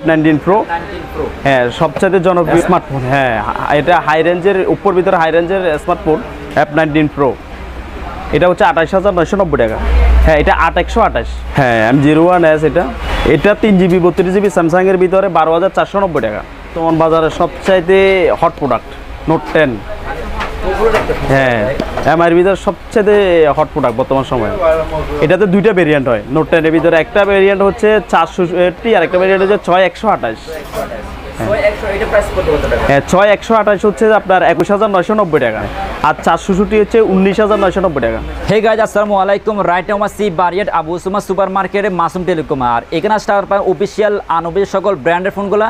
F19 Pro হ্যাঁ সবচেয়ে জনপ্রিয় স্মার্টফোন হ্যাঁ এটা হাই রেঞ্জের উপর ভিতরে হাই রেঞ্জের স্মার্টফোন F19 Pro এটা হচ্ছে 28,990 টাকা হ্যাঁ এটা 8128 হ্যাঁ M01s এটা 3GB 32GB স্যামসাং এর ভিতরে 12,490 টাকা তোমার বাজারে সবচাইতে হট প্রোডাক্ট নোট 10 হ্যাঁ এমআইয়ের ভিতরে সবচেয়ে হট প্রোডাক্ট বর্তমান সময়ে এটাতে দুইটা ভেরিয়েন্ট হয় নোট 10 এর ভিতরে একটা ভেরিয়েন্ট হচ্ছে 460 আর একটা ভেরিয়েন্ট হচ্ছে 6128 হ্যাঁ 6128 হচ্ছে আপনার 21,990 টাকা আর 460 হচ্ছে 19,990 টাকা। হে গাইজ আসসালামু আলাইকুম রাইট নাও মাসি বারিয়াট আবু সুমা সুপার মার্কেটে মাসুম টেলিকম আর এখানে স্টার অফিসিয়াল আনঅফিসিয়াল সকল ব্র্যান্ডের ফোনগুলো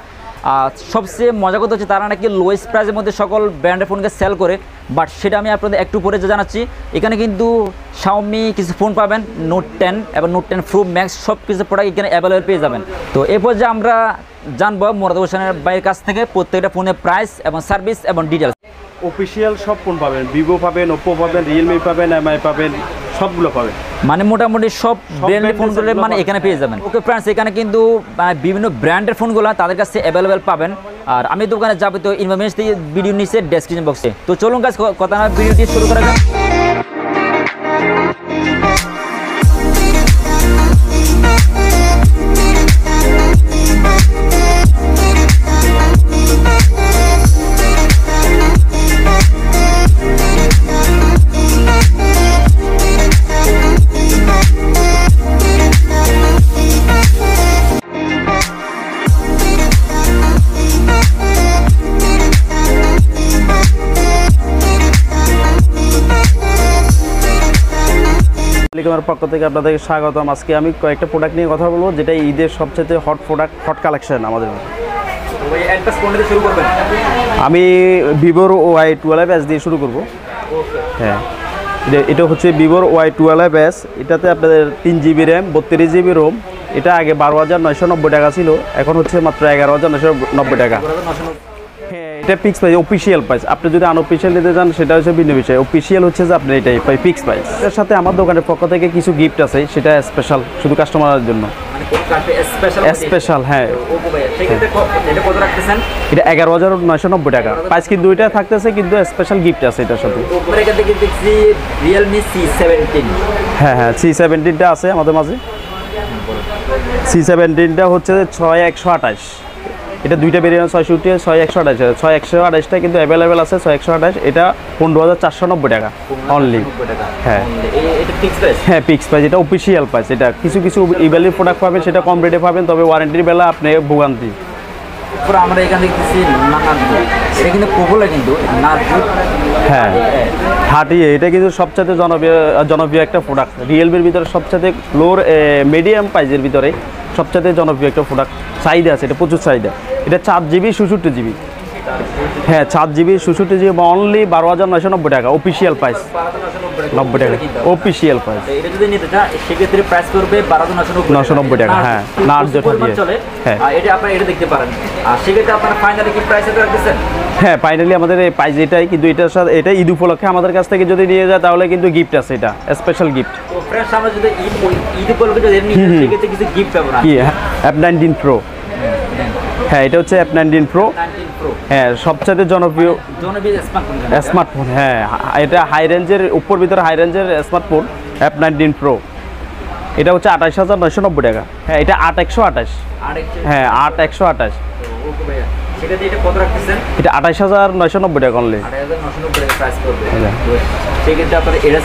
সবচেয়ে মজা কথা হচ্ছে তারা নাকি লোয়েস্ট প্রাইসের মধ্যে সকল ব্র্যান্ডের ফোনকে সেল করে বাট সেটা আমি আপনাদের একটু পরে জানাচ্ছি। এখানে কিন্তু শাওমি কিছু ফোন পাবেন নোট 10 এবং নোট 10 প্রো ম্যাক্স সব কিছু প্রোডাক্ট এখানে অ্যাভেলেবল পেয়ে যাবেন। তো এরপর যে আমরা জানবো মোরাদ হোসেনের ভাইয়ের কাছ থেকে প্রত্যেকটা ফোনের প্রাইস এবং সার্ভিস এবং ডিটেলস। অফিসিয়াল সব ফোন পাবেন ভিভো পাবেন ওপ্পো পাবেন রিয়েলমি পাবেন এমআই পাবেন সবগুলো পাবেন মানে মোটামুটি সব ব্র্যান্ডের ফোনগুলো মানে এখানে পেয়ে যাবেন। ওকে ফ্রেন্ডস এখানে কিন্তু বিভিন্ন ব্র্যান্ডের ফোনগুলো তাদের কাছে অ্যাভেলেবেল পাবেন আর আমি দোকানে যাবতীয় ইনফরমেশন দিয়ে ভিডিও নিচে ডেসক্রিপশন বক্সে। তো চলুন গাইস কথা না ভিডিওটি শুরু করা যাক। টেলিকমের পক্ষ থেকে আপনাদেরকে স্বাগতম। আজকে আমি কয়েকটা প্রোডাক্ট নিয়ে কথা বলবো যেটা ঈদের সবচেয়ে হট প্রোডাক্ট হট কালেকশন আমাদের। আমি ভিভোর Y12s দিয়ে শুরু করব। হ্যাঁ এটা হচ্ছে ভিভোর Y12s এটাতে আপনাদের 3GB র্যাম 32GB রোম এটা আগে 12,990 টাকা ছিল এখন হচ্ছে মাত্র 11,990 টাকা। হ্যাঁ এটা ফিক্স প্রাইস অফিসিয়াল প্রাইস আপনি যদি আনঅফিসিয়াল নিতে চান সেটা হচ্ছে ভিন্ন বিষয় অফিসিয়াল হচ্ছে যে আপনি এটাই পাই ফিক্স প্রাইস। এর সাথে আমার দোকানের পক্ষ থেকে কিছু গিফট আছে সেটা স্পেশাল শুধু কাস্টমারের জন্য স্পেশাল। হ্যাঁ এটা 11,990 টাকা প্রাইস কিন্তু দুইটা থাকতেছে কিন্তু স্পেশাল গিফট আছে এটার সাথে। হ্যাঁ হ্যাঁ C17টা আছে আমাদের মাঝে C17টা হচ্ছে 6128 এটা দুইটা ভেরিয়েন্ট 660 6128 6128টা কিন্তু অ্যাভেলেবেল আছে 6128 এটা 15,490 টাকা অনলি। হ্যাঁ এটা ফিক্স প্রাইস হ্যাঁ ফিক্স প্রাইস এটা অফিসিয়াল প্রাইস। এটা কিছু কিছু ইভ্যালিড প্রোডাক্ট পাবেন সেটা কম রেটে পাবেন তবে ওয়ারেন্টির বেলা আপনি ভোগান্তি। পুরো আমরা এখানে দেখতেছি এটা কিন্তু পপুলার কিন্তু হ্যাঁ হাটি এটা কিন্তু সবচেয়ে জনপ্রিয় একটা প্রোডাক্ট রিয়েলমির ভিতরে সবচেয়ে লোর মিডিয়াম প্রাইসের ভিতরে সবচেয়ে জনপ্রিয় একটা প্রোডাক্ট চাহিদা আছে এটা প্রচুর চাহিদা। এটা 4GB 66GB হ্যাঁ 4GB 66GB অনলি 12,990 টাকা অফিসিয়াল প্রাইস 90 টাকা অফিসিয়াল প্রাইস। এটা যদি নিতে চান সেক্ষেত্রে প্রাইস করবে 12,990 টাকা। হ্যাঁ না যেটা চলে হ্যাঁ এটা আপনারা এটা দেখতে পারেন আর সেক্ষেত্রে আপনারা ফাইনালি কি প্রাইসে রাখতেছেন। হ্যাঁ ফাইনালি আমাদের এই প্রাইস এটাই কিন্তু এটার সাথে এটা ঈদ উপলক্ষে আমাদের কাছ থেকে যদি নিয়ে যায় তাহলে কিন্তু গিফট আছে এটা স্পেশাল গিফট। তো ফ্রেন্ডস আমরা যদি ঈদ উপলক্ষে যদি নিই সেক্ষেত্রে কিছু গিফট পাবো না। কি F19 Pro হ্যাঁ এটা হচ্ছে F19 Pro হ্যাঁ সবচেয়ে জনপ্রিয় স্মার্টফোন হ্যাঁ এটা হাই রেঞ্জের উপর ভিতরে হাই রেঞ্জের স্মার্টফোন F19 Pro এটা হচ্ছে 28,990 টাকা। হ্যাঁ এটা 8128 হ্যাঁ 8128 এটা কত রাখতেছেন এটা 28,990 টাকা অনলি 28,990 টাকা প্রাইস করবে। সেক্ষেত্রে আপনারা এটা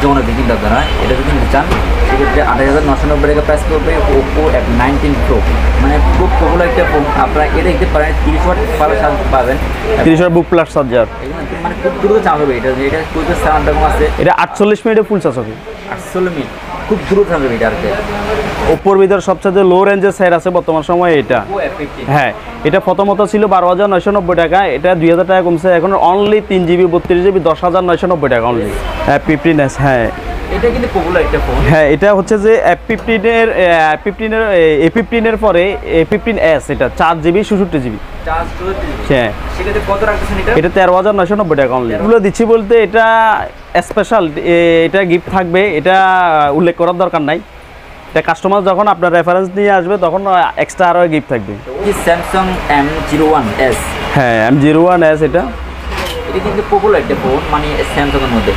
জনপ্রিয় কিন্তু আপনারা এটা যদি নিতে চান সেক্ষেত্রে 28,990 টাকা প্রাইস করবে ওপো F19 Pro মানে খুব পপুলার একটা ফোন। আপনারা এটা দেখতে পারেন 30 ওয়াট চার্জ পাবেন 30 ওয়াট বুক প্লাস চার্জার মানে খুব দ্রুত চার্জ হবে এটা খুব সাউন্ড আছে এটা 48 মিনিটে ফুল চার্জ হবে 48 মিনিট খুব দ্রুত চার্জ হবে এটা আর কি। ওপোর ভিতরে সবচেয়ে লো রেঞ্জের সেট আছে বর্তমান সময়ে এটা হ্যাঁ এটা প্রথমত ছিল 12,990 টাকা এটা 2,000 টাকা কমছে এখন অনলি 3GB 32GB 10,990 টাকা অনলি F15s। হ্যাঁ এটা কিন্তু পপুলার একটা ফোন হ্যাঁ এটা হচ্ছে যে A15 এর পরে A15s এটা 4GB 66GB হ্যাঁ সেক্ষেত্রে কত রাখতেছেন এটা 13,990 টাকা অনলি। এগুলো দিচ্ছি বলতে এটা স্পেশাল এটা গিফট থাকবে এটা উল্লেখ করার দরকার নাই এটা কাস্টমার যখন আপনার রেফারেন্স নিয়ে আসবে তখন এক্সট্রা আরও গিফট থাকবে। কি স্যামসাং M01s, হ্যাঁ M01s এটা কিন্তু পপুলার একটা ফোন মানে স্যামসাং এর মধ্যে।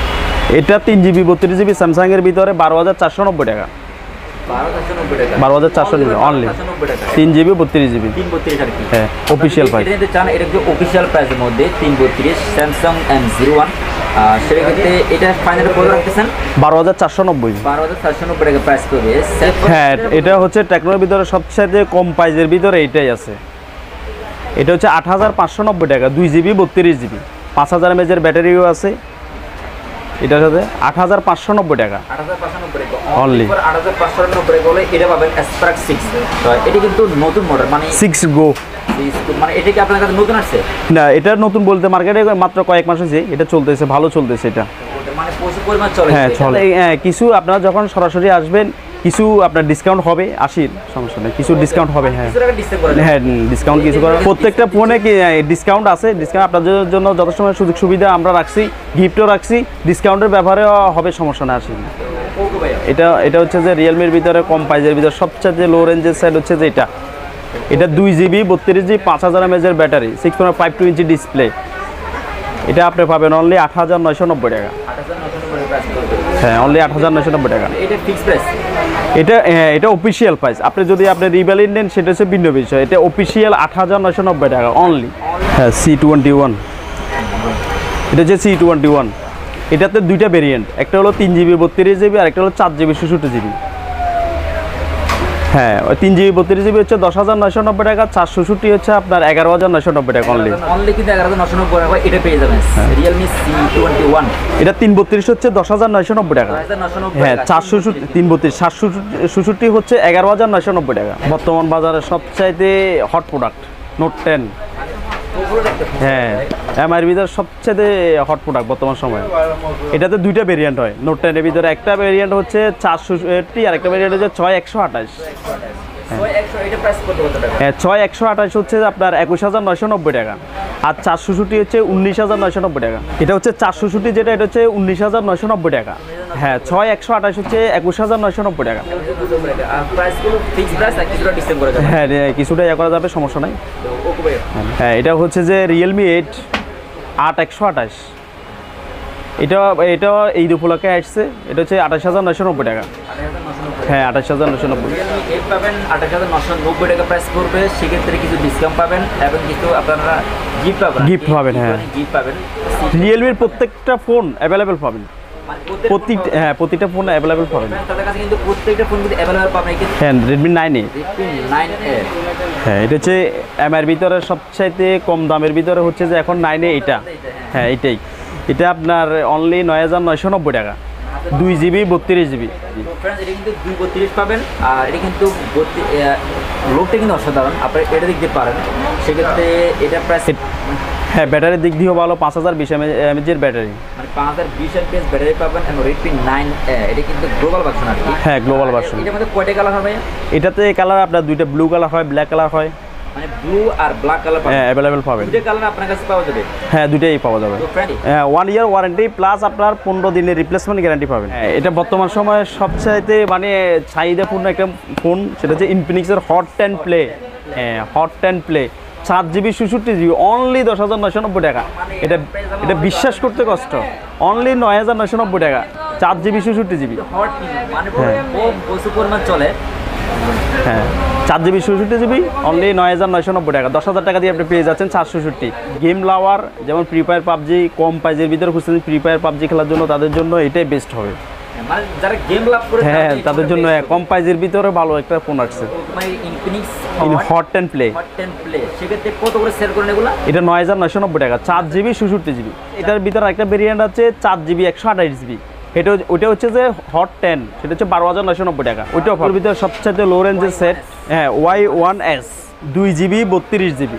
এটা 3GB 32GB স্যামসাংয়ের ভিতরে 12,490 টাকা। 12,490 টাকা, 12,490 অনলি, 12,490 টাকা, 3GB 32GB। 332 আর কি। হ্যাঁ অফিসিয়াল প্রাইস। এটা নিতে চান এটা কিন্তু অফিসিয়াল প্রাইসের মধ্যে 332 স্যামসাং M01। সেক্ষেত্রে এটা ফাইনাল কত রাখতেছেন? 12,490। 12,490 টাকা প্রাইস করবে। হ্যাঁ এটা হচ্ছে টেকনোর ভিতরে সবচেয়ে কম প্রাইসের ভিতরে এইটাই আছে। এটা হচ্ছে 8,590 টাকা, 2GB 32GB, 5000 mAh ব্যাটারিও আছে। এটার সাথে 8,590 টাকা 8,590 টাকা Only। 8,590 টাকা বলে এটা পাবেন Spark 6। তো এটা কিন্তু নতুন মডেল মানে 6 Go। মানে এটা কি আপনার কাছে নতুন আসছে? না এটা নতুন বলতে মার্কেটে মাত্র কয়েক মাস হয়েছে, এটা চলতেছে, ভালো চলতেছে এটা। মানে প্রচুর পরিমাণ চলে। হ্যাঁ চলে। কিছু আপনারা যখন সরাসরি আসবেন কিছু আপনার ডিসকাউন্ট হবে, আসিল সমস্যা নেই, কিছু ডিসকাউন্ট হবে। হ্যাঁ হ্যাঁ ডিসকাউন্ট কিছু করা, প্রত্যেকটা ফোনে কি ডিসকাউন্ট আছে। ডিসকাউন্ট আপনাদের জন্য যত সময় সুযোগ সুবিধা আমরা রাখছি, গিফটও রাখছি, ডিসকাউন্টের ব্যাপারে হবে, সমস্যা না আসেন। এটা হচ্ছে যে রিয়েলমির ভিতরে কম প্রাইজের ভিতরে সবচেয়ে লো রেঞ্জের সাইড হচ্ছে যে এটা 2GB 32GB 5000 mAh battery, 6.52 inch display. এটা আপনি পাবেন অনলি 8,990 টাকা। হ্যাঁ অনলি 8,990 টাকা। এটা ফিক্সড প্রাইস। এটা অফিসিয়াল প্রাইস। আপনি যদি আপনি রিভ্যালিড নেন সেটা হচ্ছে ভিন্ন বিষয়। এটা অফিসিয়াল 8,990 টাকা অনলি। হ্যাঁ C21, এটা হচ্ছে C21। এটাতে দুইটা ভেরিয়েন্ট, একটা হলো 3GB 32GB আর একটা হলো 4GB 66GB। হ্যাঁ ওই 3GB 32GB হচ্ছে 10,990 টাকা, 466 হচ্ছে আপনার 11,990 টাকা অনলি। অনলি কিন্তু 11,990 টাকা এটা পেয়ে যাবেন Realme C21। এটা 332 হচ্ছে 10,990 টাকা। হ্যাঁ 466 332 766 হচ্ছে 11,990 টাকা। বর্তমান বাজারে সবচাইতে হট প্রোডাক্ট নোট 10। হ্যাঁ এমআইয়ের ভিতরে সবচেয়ে হট প্রোডাক্ট বর্তমান সময়ে। এটাতে দুইটা ভেরিয়েন্ট হয় নোট 10 এর ভিতরে। একটা ভেরিয়েন্ট হচ্ছে 460 আর একটা ভেরিয়েন্ট হচ্ছে 6128। হ্যাঁ 6128 হচ্ছে আপনার 21,990 টাকা আর 466 হচ্ছে 19,990 টাকা। এটা হচ্ছে 466 যেটা, এটা হচ্ছে 19,990 টাকা। হ্যাঁ 6128 হচ্ছে 21,990 টাকা। হ্যাঁ কিছুটা ইয়ে করা যাবে, সমস্যা নাই। হ্যাঁ এটা হচ্ছে যে রিয়েলমি 8 এটা এই উপলক্ষে আসছে। এটা হচ্ছে 28,990 টাকা। হ্যাঁ 28,990 পাবেন, 28,990 টাকা প্রাইস করবে। সেক্ষেত্রে কিছু ডিসকাউন্ট পাবেন এবং কিছু আপনারা গিফট পাবেন। হ্যাঁ গিফট পাবেন। রিয়েলমির প্রত্যেকটা ফোন অ্যাভেলেবেল পাবেন, প্রতিটা ফোন অ্যাভেলেবেল পাবেন। তাদের কাছে কিন্তু প্রত্যেকটা ফোন কিন্তু অ্যাভেলেবল পাবেন। হ্যাঁ Redmi 9A। হ্যাঁ এটা হচ্ছে এমআইয়ের ভিতরে সবচাইতে কম দামের ভিতরে হচ্ছে যে এখন 9A এটা। হ্যাঁ এটাই, এটা আপনার অনলি 9,990 টাকা, 2GB 32GB। এটা কিন্তু 232 পাবেন। আর এটা কিন্তু লোকটা কিন্তু অসাধারণ, আপনি এটা দেখতে পারেন। সেক্ষেত্রে এটা প্রাইস হ্যাঁ ব্যাটারির দিক দিয়েও ভালো, 5020 mAh ব্যাটারি, মানে 5020 mAh ব্যাটারি পাবেন। এবং Redmi 9A এটা কিন্তু গ্লোবাল ভার্সন আর কি। হ্যাঁ গ্লোবাল ভার্সন। এটার মধ্যে কয়টা কালার হবে? এটাতে কালার আপনার দুইটা, ব্লু কালার হয়, ব্ল্যাক কালার হয়। মানে ব্লু আর ব্ল্যাক কালার পাবেন। হ্যাঁ অ্যাভেলেবল পাবেন। দুটো কালার আপনার কাছে পাওয়া যাবে। হ্যাঁ দুটোই পাওয়া যাবে। 1 ইয়ার ওয়ারেন্টি প্লাস আপনার 15 দিনের রিপ্লেসমেন্ট গ্যারান্টি পাবেন। এটা বর্তমান সময়ে সবচাইতে মানে চাহিদাপূর্ণ একটা ফোন, সেটা হচ্ছে ইনফিনিক্সের হট 10 প্লে। হ্যাঁ hot 10 play 4GB 66GB only 10,990 টাকা। এটা বিশ্বাস করতে কষ্ট, অনলি 9,990 টাকা, 4GB 66GB। চলে। হ্যাঁ 4GB 66GB অনলি 9,990 টাকা। 10,000 টাকা দিয়ে আপনি পেয়ে যাচ্ছেন 466। গেম লাভার যেমন ফ্রি ফায়ার পাবজি কম প্রাইজের ভিতরে খুঁজছেন, ফ্রি ফায়ার পাবজি খেলার জন্য তাদের জন্য এটাই বেস্ট হবে। মানে যারা গেম লাভ করে হ্যাঁ তাদের জন্য কম প্রাইজের ভিতরে ভালো একটা ফোন আসছে, মানে ইনফিনিক্স হট 10 প্লে। সেক্ষেত্রে কত করে সেল করেন এগুলা? এটা 9,990 টাকা, 4GB 66GB। এটার ভিতরে একটা ভেরিয়েন্ট আছে 4GB 128GB। ওইটা হচ্ছে যে হট 10, সেটা হচ্ছে 12,990 টাকা। ওইটা অফার ভিতরে সবচেয়ে লো রেঞ্জের সেট। হ্যাঁ Y1S 2GB 32GB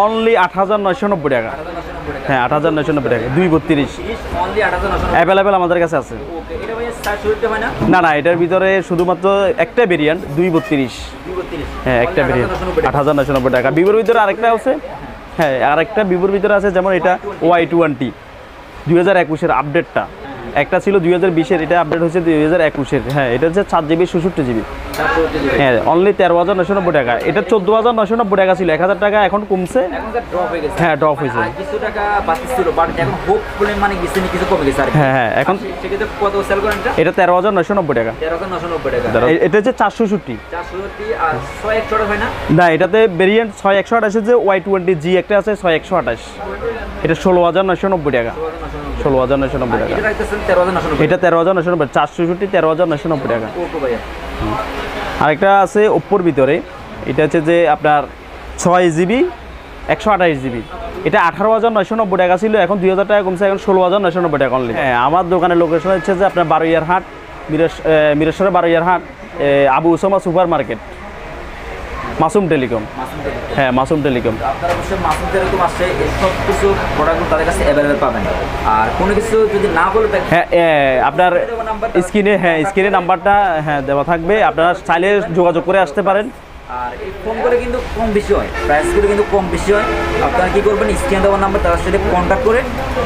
অনলি 8,990 টাকা। হ্যাঁ 8,990 টাকা, 232 অ্যাভেলেবেল আমাদের কাছে আছে। না না এটার ভিতরে শুধুমাত্র একটা ভেরিয়েন্ট 232। হ্যাঁ একটা ভেরিয়েন্ট 8,990 টাকা। ভিভোর ভিতরে আরেকটা আছে। হ্যাঁ আরেকটা ভিভোর ভিতরে আছে, যেমন এটা Y20 2021-এর আপডেটটা। একটা ছিল 2020-এর, এটা আপডেট হয়েছে 2021-এর। হ্যাঁ, এটা হচ্ছে 4GB 64GB। হ্যাঁ, অনলি 13,990 টাকা। এটা 14,990 টাকা ছিল, 1000 টাকা এখন কমছে। হ্যাঁ, ড্রপ হয়েছে। কিছু টাকা বাড়ছিল, বাট এখন হোপফুলি মানে কিছু কমে গেছে আর কি। হ্যাঁ, এখন সেক্ষেত্রে কত সেল করেন এটা 13,990 টাকা। 13,990 টাকা। এটা হচ্ছে 460। 460 আর 6128 হয় না? না, এটাতে ভেরিয়েন্ট 6128 যে Y20G একটা আছে 6128, এটা 16,990 টাকা। 16,990 টাকা। এটা রাখতেছেন 13,990। এটা 13,990, 460 13,990 টাকা। ওপো ভাইয়া। আরেকটা আছে ওপ্পোর ভিতরে, এটা হচ্ছে যে আপনার 6GB 128GB। এটা 18,990 টাকা ছিল, এখন 2,000 টাকা কমছে, এখন 16,990 টাকা অনলি। হ্যাঁ, আমার দোকানের লোকেশন হচ্ছে যে আপনার বারোয়ারহাট, মিরেশ্বরের Baroiyarhat, Abu Usama super market, Masum telecom. হ্যাঁ, মাসুম টেলিকম। আপনারা অবশ্যই মাসুম টেলিকম আসছে, এই সব কিছু প্রোডাক্টগুলো তাদের কাছে অ্যাভেলেবেল পাবেন। আর কোনো কিছু যদি না বলে থাকেন, হ্যাঁ, আপনার স্ক্রিনে নাম্বারটা দেওয়া থাকবে, আপনারা চাইলে যোগাযোগ করে আসতে পারেন। আর এই ফোনগুলো কিন্তু কম বেশি হয়, প্রাইসগুলো কিন্তু কম বেশি হয়। আপনারা কী করবেন, স্ক্রিনে দেওয়ার নাম্বার তার সাথে কন্ট্যাক্ট করে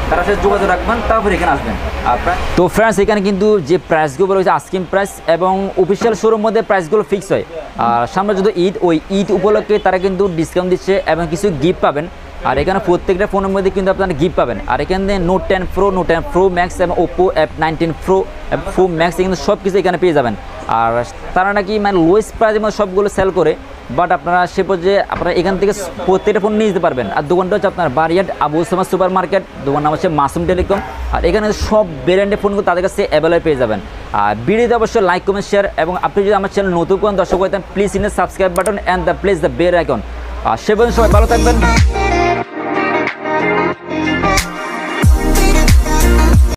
তার সাথে যোগাযোগ রাখবেন, তারপর এখানে আসবেন আপনার। তো ফ্রেন্ডস, এখানে কিন্তু যে প্রাইসগুলো রয়েছে আস্কিং প্রাইস এবং অফিসিয়াল শোরুম মধ্যে প্রাইসগুলো ফিক্স হয়। আর সামনে যদি ঈদ, ওই ঈদ উপলক্ষে তারা কিন্তু ডিসকাউন্ট দিচ্ছে এবং কিছু গিফট পাবেন। আর এখানে প্রত্যেকটা ফোনের মধ্যে কিন্তু আপনারা গিফট পাবেন। আর এখানে note 10 pro, note 10 pro max এবং Oppo F19 pro, F4 max কিন্তু সব কিছু এখানে পেয়ে যাবেন। আর তারা নাকি মানে লোয়েস্ট প্রাইসের মধ্যে সবগুলো সেল করে, বাট আপনারা সে পর্যায়ে আপনারা এখান থেকে প্রত্যেকটা ফোন নিয়ে যেতে পারবেন। আর দোকানটা হচ্ছে আপনার বারিয়াট আবু উসামা সুপার মার্কেট, দোকান নাম হচ্ছে মাসুম টেলিকম। আর এখানে সব ব্র্যান্ডের ফোনগুলো তাদের কাছে অ্যাভেলেবল পেয়ে যাবেন। আর ভিডিওতে অবশ্যই লাইক, কমেন্ট, শেয়ার, এবং আপনি যদি আমার চ্যানেল নতুন কোন দর্শক হইতেন, please in the subscribe button and the place the bell icon. আর সে পর্যন্ত সবাই ভালো থাকবেন।